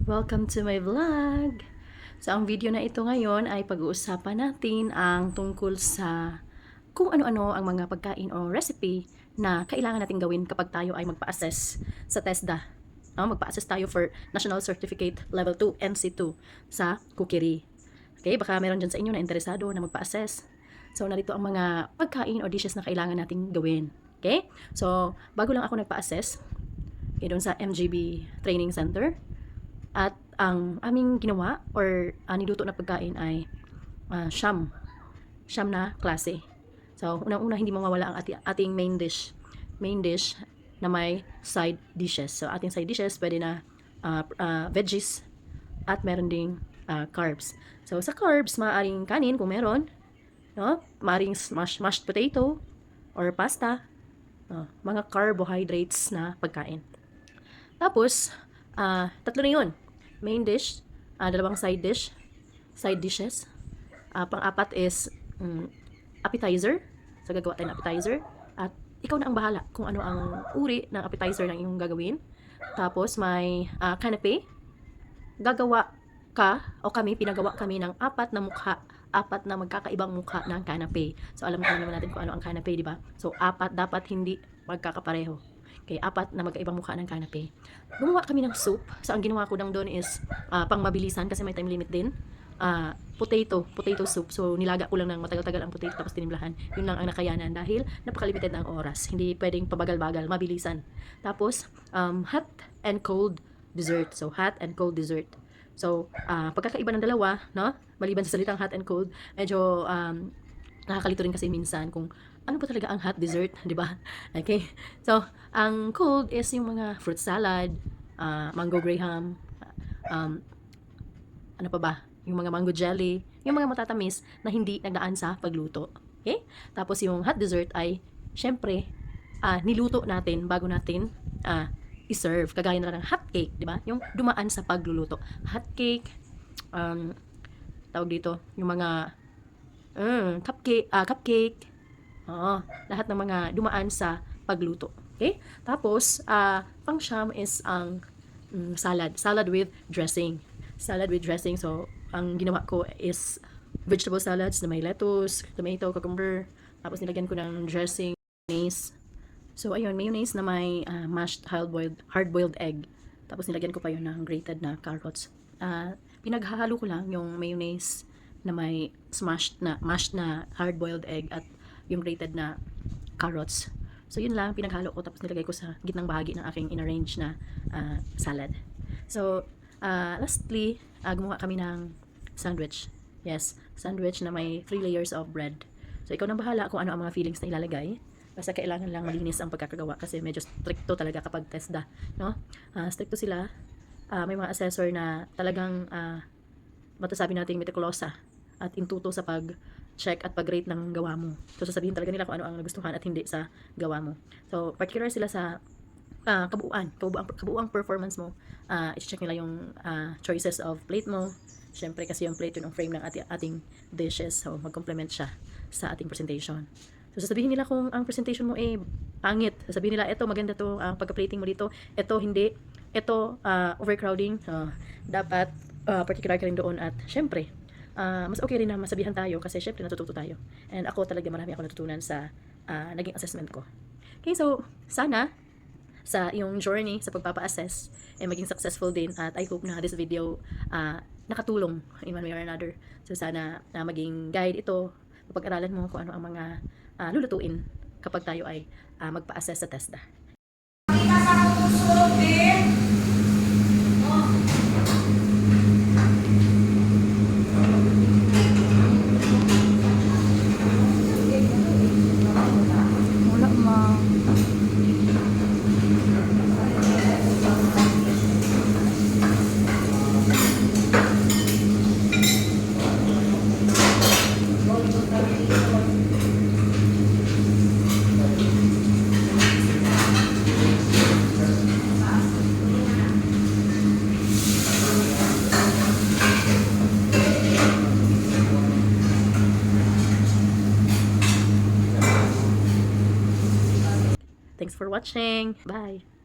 Welcome to my vlog! So, ang video na ito ngayon ay pag-uusapan natin ang tungkol sa kung ano-ano ang mga pagkain o recipe na kailangan natin gawin kapag tayo ay magpa-assess sa TESDA. Magpa-assess tayo for National Certificate Level 2, NC2 sa cookery. Okay, baka meron dyan sa inyo na interesado na magpa-assess. So, narito ang mga pagkain o dishes na kailangan natin gawin. Okay? So, bago lang ako nagpa-assess, doon sa MGB Training Center, at ang aming ginawa or niluto na pagkain ay siyam na klase. So, unang-una hindi mawawala ang ating main dish na may side dishes. So, ating side dishes pwede na veggies at meron ding carbs. So, sa carbs, maaaring kanin kung meron, no? Maaaring mashed potato or pasta, mga carbohydrates na pagkain. Tapos, tatlo na yun. Main dish, dalawang side dishes. Pang-apat is appetizer. So, gagawa tayo ng appetizer. At ikaw na ang bahala kung ano ang uri ng appetizer na iyong gagawin. Tapos, may canapé. Gagawa ka, o pinagawa kami ng apat na magkakaibang mukha ng canapé. So, alam naman natin kung ano ang canapé, di ba? So, apat dapat hindi magkakapareho. Okay, apat na magkaibang mukha ng canapé. Gumawa kami ng soup. So, ang ginawa ko lang doon is pang mabilisan kasi may time limit din. Potato soup. So, nilaga ko lang ng matagal-tagal ang potato tapos tinimplahan. Yun lang ang nakayanan dahil napaka-limited na ang oras. Hindi pwedeng pabagal-bagal, mabilisan. Tapos, hot and cold dessert. So, hot and cold dessert. So, pagkakaiba ng dalawa, no? Maliban sa salitang hot and cold, medyo nakakalito rin kasi minsan kung ano ba talaga ang hot dessert, di ba? Okay. So, ang cold is yung mga fruit salad, mango graham, ano pa ba? Yung mga mango jelly, yung mga matatamis na hindi nagdaan sa pagluto. Okay? Tapos yung hot dessert ay, syempre, niluto natin bago natin i-serve. Kagaya na lang ng hot cake, di ba? Yung dumaan sa pagluluto. Hot cake, tawag dito, yung mga cupcake, lahat ng mga dumaan sa pagluto. Okay? Tapos, pang-siyam is ang salad with dressing. Salad with dressing. So, ang ginawa ko is vegetable salads na may lettuce, tomato, cucumber. Tapos, nilagyan ko ng dressing, mayonnaise. So, ayun, mayonnaise na may mashed hard-boiled egg. Tapos, nilagyan ko pa yun ng grated na carrots. Pinaghahalo ko lang yung mayonnaise na may mashed na hard-boiled egg at yung grated na carrots. So, yun lang, pinaghalo ko tapos nilagay ko sa gitnang bahagi ng aking in-arrange na salad. So, lastly, gumawa kami ng sandwich. Yes, sandwich na may 3 layers of bread. So, ikaw nang bahala kung ano ang mga feelings na ilalagay. Basta kailangan lang malinis ang pagkakagawa kasi medyo stricto talaga kapag TESDA, no? Stricto sila. May mga assessor na talagang matasabi nating meticulosa at intuto sa pag-check at pag-rate ng gawa mo. So, sasabihin talaga nila kung ano ang nagustuhan at hindi sa gawa mo. So, particular sila sa kabuuang performance mo. I-check nila yung choices of plate mo. Siyempre, kasi yung plate yun ang frame ng ating dishes. So, mag-complement siya sa ating presentation. So, sasabihin nila kung ang presentation mo pangit. Sasabihin nila, eto maganda to, ang pagka-plating mo dito. Eto, hindi. Eto, overcrowding. Dapat particular ka rin doon at syempre, mas okay rin na masabihan tayo kasi syempre natututo tayo. And ako talaga marami ako natutunan sa naging assessment ko. Okay, so sana sa iyong journey sa pagpapa-assess maging successful din at I hope na this video nakatulong in one way or another. So sana maging guide ito, mapag-aralan mo kung ano ang mga lulutuin kapag tayo ay magpa-assess sa TESDA. Thanks for watching. Bye.